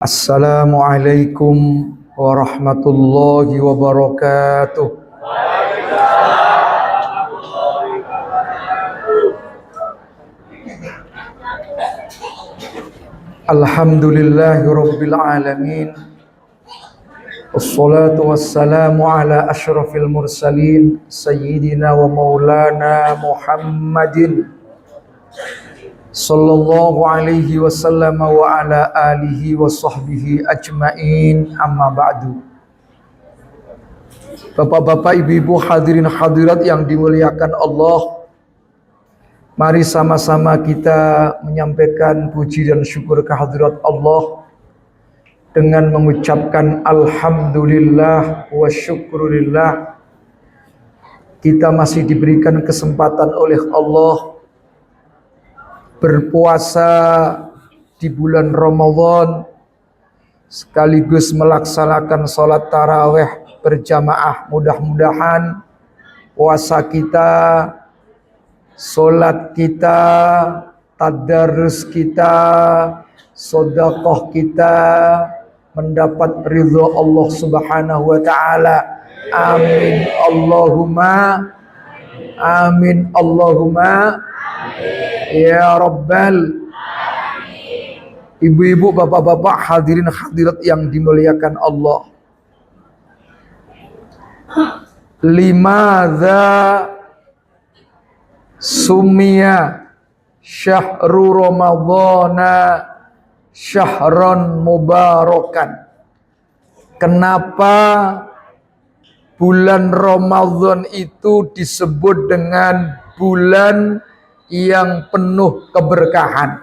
Assalamualaikum warahmatullahi wabarakatuh. Alhamdulillahi rabbil alamin. Wassalatu wassalamu ala asyrafil mursalin sayyidina wa maulana Muhammadin sallallahu alaihi wasallam wa ala alihi wa sahbihi ajmain, amma ba'du. Bapak-bapak, ibu-ibu, hadirin hadirat yang dimuliakan Allah, mari sama-sama kita menyampaikan puji dan syukur kehadirat Allah dengan mengucapkan alhamdulillah wa syukurillah. Kita masih diberikan kesempatan oleh Allah berpuasa di bulan Ramadan, sekaligus melaksanakan sholat tarawih berjamaah. Mudah-mudahan puasa kita, sholat kita, tadarus kita, sedekah kita mendapat ridho Allah Subhanahu wa taala. Amin Allahumma amin Allahumma ya Rabbal. Ibu-ibu, bapak-bapak, hadirin hadirat yang dimuliakan Allah, limadza summiya syahru ramadhana syahron mubarakan. Kenapa bulan Ramadan itu disebut dengan bulan yang penuh keberkahan?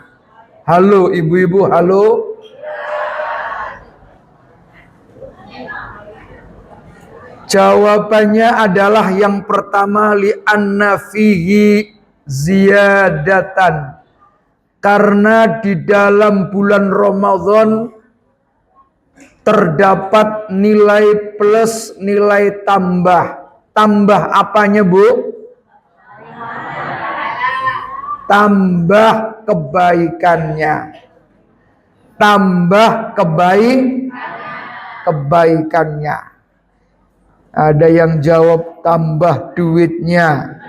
Halo ibu-ibu, halo. Jawabannya adalah yang pertama, li'anna fihi ziyadatan. Karena di dalam bulan Ramadan terdapat nilai plus, nilai tambah. Tambah apanya, Bu? Tambah kebaikannya. Tambah kebaikannya. Ada yang jawab tambah duitnya.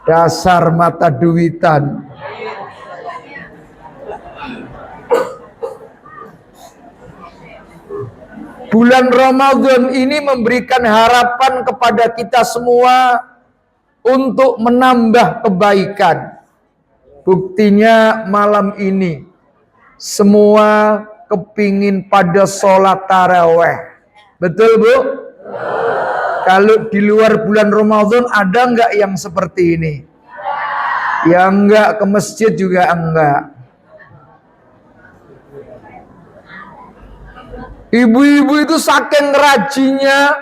Dasar mata duitan. Bulan Ramadan ini memberikan harapan kepada kita semua untuk menambah kebaikan. Buktinya malam ini semua kepingin pada sholat tarawih. Betul, Bu? Kalau di luar bulan Ramadan ada enggak yang seperti ini? Ya enggak, ke masjid juga enggak. Ibu-ibu itu saking rajinnya,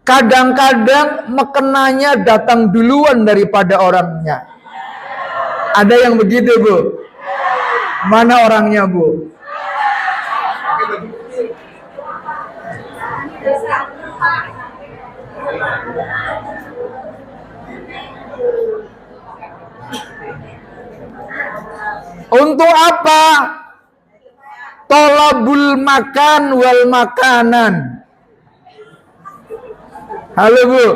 kadang-kadang mekenanya datang duluan daripada orangnya. Ada yang begitu, Bu? Mana orangnya, Bu? Untuk apa? Tolabul makan wal makanan. Halo, Bu.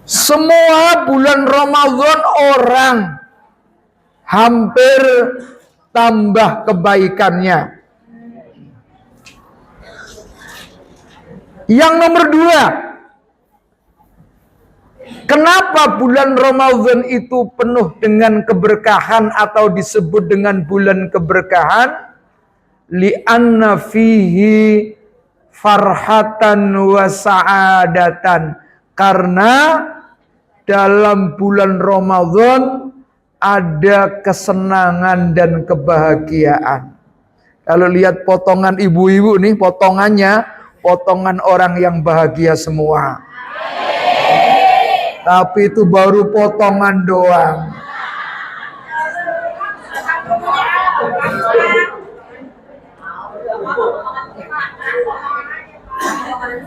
Semua bulan Ramadan orang hampir tambah kebaikannya. Yang nomor dua, kenapa bulan Ramadan itu penuh dengan keberkahan atau disebut dengan bulan keberkahan? Li'anna fihi farhatan wa sa'adatan. Karena dalam bulan Ramadan ada kesenangan dan kebahagiaan. Kalau lihat potongan ibu-ibu nih, potongannya potongan orang yang bahagia semua. Tapi itu baru potongan doang.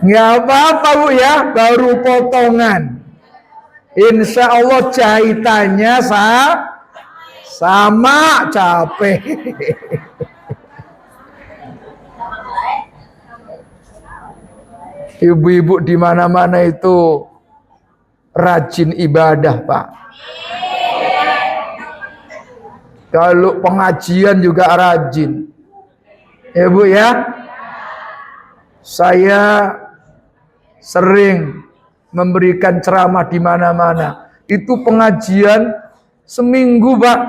Nggak apa-apa, Bu, ya, baru potongan. Insya Allah jahitannya Sama capek. Ibu-ibu di mana-mana itu rajin ibadah, Pak. Kalau pengajian juga rajin. Ibu ya. Saya sering memberikan ceramah di mana-mana. Itu pengajian seminggu, Pak.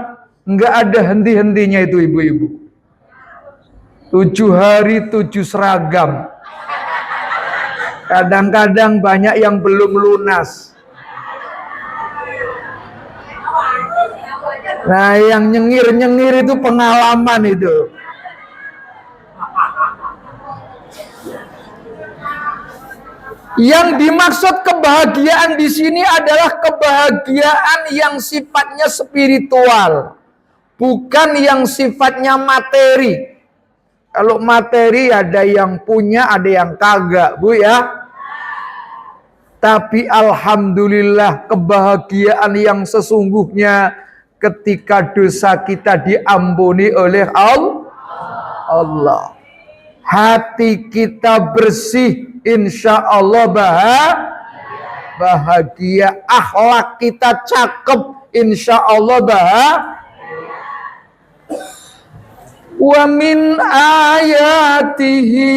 Enggak ada henti-hentinya itu ibu-ibu. 7 hari 7 seragam. Kadang-kadang banyak yang belum lunas. Nah, yang nyengir-nyengir itu pengalaman itu. Yang dimaksud kebahagiaan di sini adalah kebahagiaan yang sifatnya spiritual, bukan yang sifatnya materi. Kalau materi ada yang punya, ada yang kagak, Bu ya. Tapi alhamdulillah kebahagiaan yang sesungguhnya ketika dosa kita diampuni oleh Allah. Hati kita bersih, insya Allah bahagia. Akhlak kita cakep, insya Allah Wa min ayatihi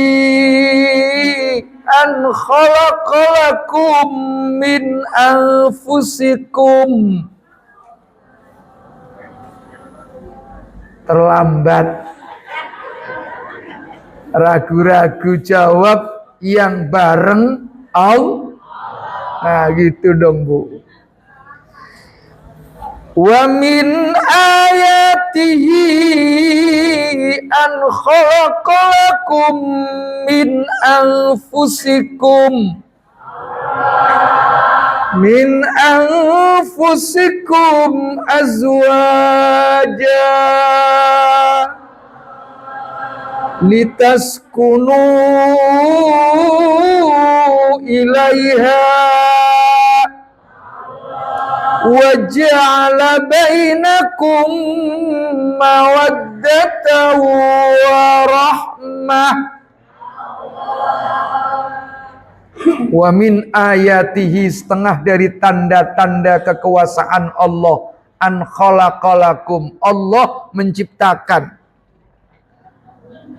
an khalaqalakum min anfusikum. Terlambat. Ragu-ragu jawab yang bareng Allah. Nah gitu dong, Bu. Wa min ayatihi an khalaqalakum min anfusikum azwaja litaskunu ilaiha wa ja'ala bainakum mawaddatan wa rahmah. Wa min ayatihi, setengah dari tanda-tanda kekuasaan Allah, an khalaqalakum, Allah menciptakan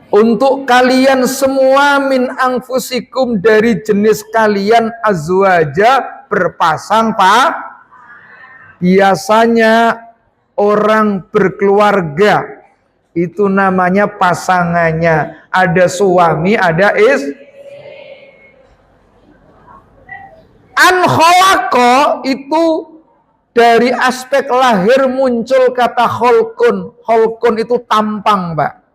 untuk kalian semua min anfusikum, dari jenis kalian, azwaja, berpasang, Pak. Biasanya orang berkeluarga itu namanya pasangannya, ada suami, ada An khalaqa itu dari aspek lahir muncul kata kholkun. Kholkun itu tampang, Pak.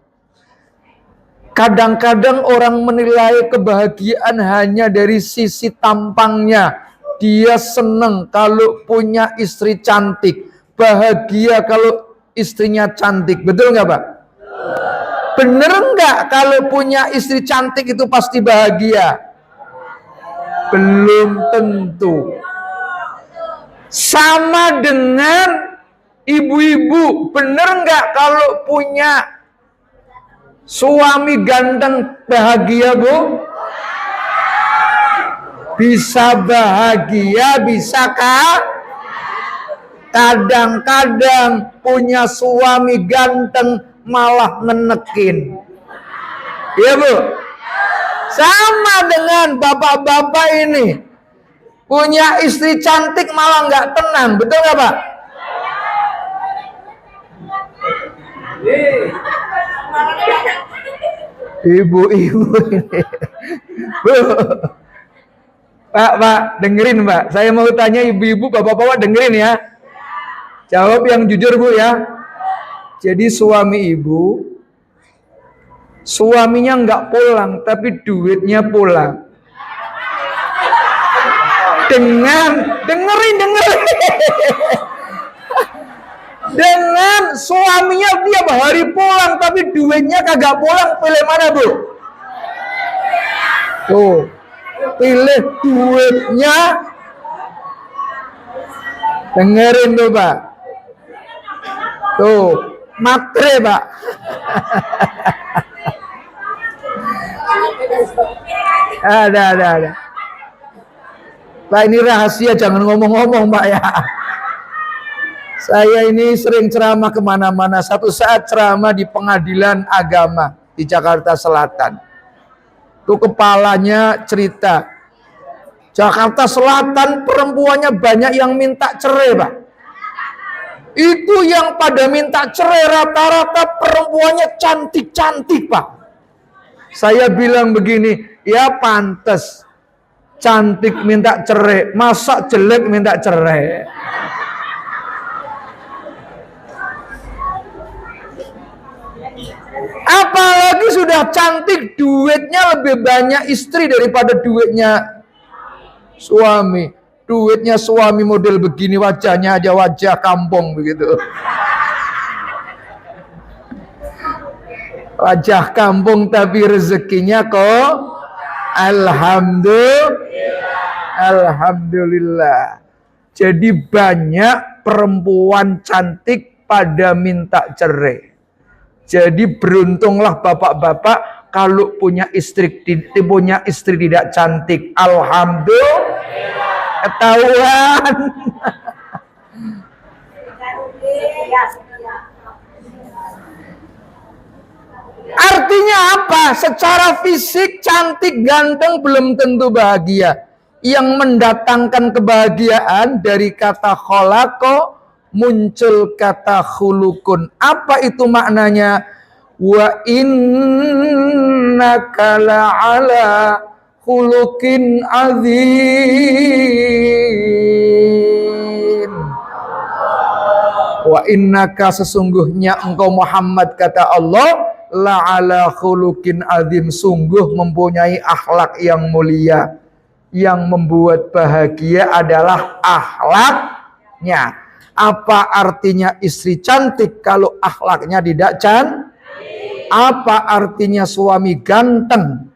Kadang-kadang orang menilai kebahagiaan hanya dari sisi tampangnya. Dia seneng kalau punya istri cantik, bahagia kalau istrinya cantik. Betul nggak, Pak? Bener nggak kalau punya istri cantik itu pasti bahagia? Belum tentu. Sama dengan ibu-ibu, bener nggak kalau punya suami ganteng bahagia, Bu? Bisa bahagia, bisa kah? Kadang-kadang punya suami ganteng malah menekin. Iya, Bu? Sama dengan bapak-bapak ini. Punya istri cantik malah nggak tenang. Betul nggak, Pak? Ibu-ibu ini. Bu. Pak, dengerin, Pak. Saya mau tanya ibu-ibu, bapak-bapak dengerin ya. Jawab yang jujur, Bu ya. Jadi suami ibu, suaminya nggak pulang, tapi duitnya pulang. Dengerin. Dengan suaminya tiap hari pulang, tapi duitnya kagak pulang, pilih mana, Bu? Tuh. Pilih duitnya. Dengerin tuh, Pak. Tuh, matre, Pak. Ada. Pak, ini rahasia, jangan ngomong-ngomong, Pak ya. Saya ini sering ceramah kemana-mana. Satu saat ceramah di pengadilan agama di Jakarta Selatan. Tuh kepalanya cerita, Jakarta Selatan perempuannya banyak yang minta cerai, Pak. Itu yang pada minta cerai rata-rata perempuannya cantik-cantik, Pak. Saya bilang begini, ya pantes cantik minta cerai, masa jelek minta cerai. Apalagi sudah cantik, duitnya lebih banyak istri daripada duitnya suami. Duitnya suami model begini, wajahnya aja wajah kampung begitu. Wajah kampung tapi rezekinya kok Alhamdulillah. Jadi banyak perempuan cantik pada minta cerai. Jadi beruntunglah bapak-bapak kalau punya istri tidak cantik. Alhamdulillah. Ketahuan. Artinya apa? Secara fisik cantik, ganteng belum tentu bahagia. Yang mendatangkan kebahagiaan dari kata kholaqo muncul kata khulukun. Apa itu maknanya? Wa innaka la'ala khuluqin azim. Wa innaka sesungguhnya engkau Muhammad kata Allah la'ala khuluqin azim, sungguh mempunyai akhlak yang mulia. Yang membuat bahagia adalah akhlaknya. Apa artinya istri cantik kalau akhlaknya tidak cantik? Apa artinya suami ganteng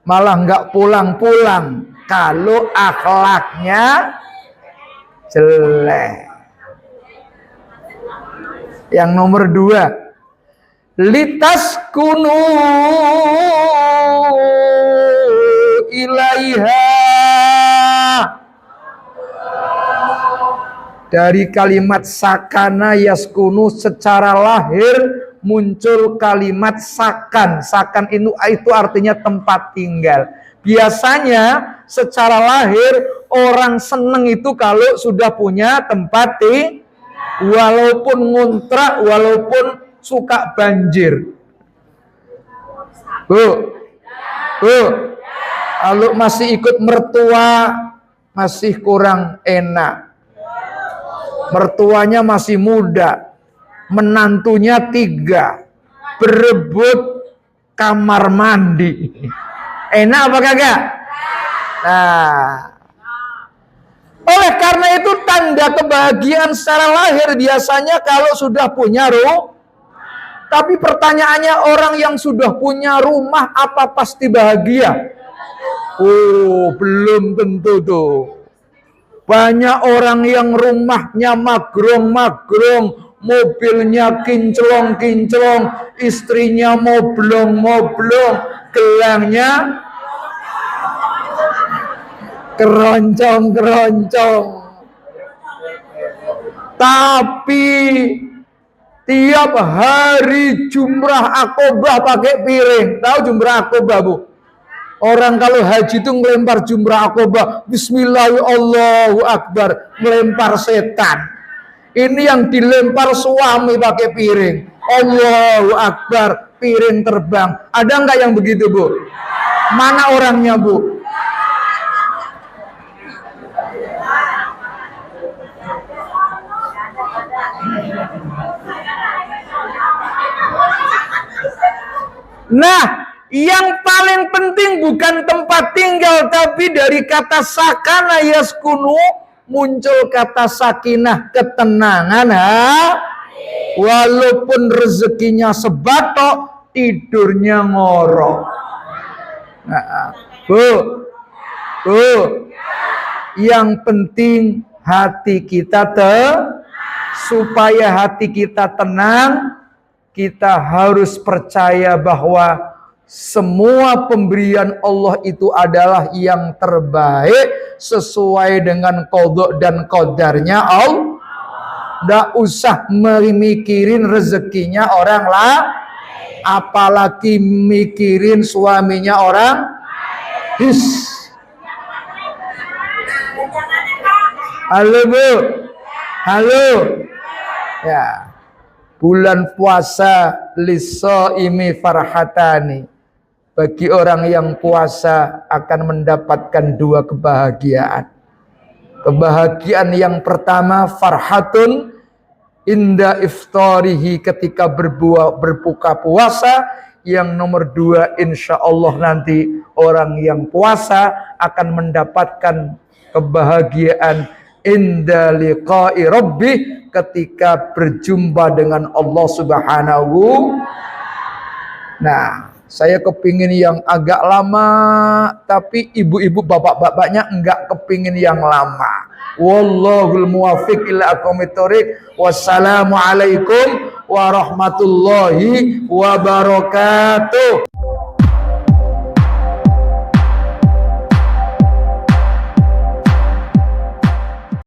malah nggak pulang-pulang kalau akhlaknya jelek? Yang nomor 2, litaskunu ilaiha. Dari kalimat sakana yaskunu, secara lahir muncul kalimat sakan. Sakan itu artinya tempat tinggal. Biasanya secara lahir orang seneng itu kalau sudah punya tempat tinggal. Walaupun ngontrak, walaupun suka banjir. Bu, kalau masih ikut mertua masih kurang enak. Mertuanya masih muda, menantunya 3, berebut kamar mandi. Enak apa kagak? Nah, oleh karena itu tanda kebahagiaan secara lahir biasanya kalau sudah punya rumah. Tapi pertanyaannya, orang yang sudah punya rumah apa pasti bahagia? Oh, belum tentu tuh. Banyak orang yang rumahnya magrong-magrong, mobilnya kinclong-kinclong, istrinya moblong-moblong, gelangnya keroncong-keroncong. Tapi tiap hari jumrah akobah pakai piring. Tahu jumrah akobah, Bu? Orang kalau haji itu melempar jumrah akobah, bismillahirrahmanirrahim, Allahu akbar, melempar setan. Ini yang dilempar suami pakai piring, Allahu akbar, piring terbang. Ada nggak yang begitu, Bu? Mana orangnya, Bu? Nah, yang paling penting bukan tempat tinggal, tapi dari kata sakana yaskunu muncul kata sakinah, ketenangan. Walaupun rezekinya sebatok, tidurnya ngorok. Nah, Bu, yang penting hati kita Supaya hati kita tenang, kita harus percaya bahwa semua pemberian Allah itu adalah yang terbaik sesuai dengan qada dan qadarnya Allah. Nggak usah memikirin rezekinya orang lah, apalagi mikirin suaminya orang. His. Halo Bu. Halo. Ya. Bulan puasa lisoimi farhatani. Bagi orang yang puasa akan mendapatkan dua kebahagiaan. Kebahagiaan yang pertama farhatun inda iftarihi, ketika berbuka puasa. Yang nomor dua, insya Allah nanti orang yang puasa akan mendapatkan kebahagiaan inda liqa'i rabbih, ketika berjumpa dengan Allah Subhanahu. Nah, saya kepingin yang agak lama, tapi ibu-ibu bapak-bapaknya enggak kepingin yang lama. Wallahul muwaffiq ila aqwamit thoriq. Wassalamualaikum warahmatullahi wabarakatuh.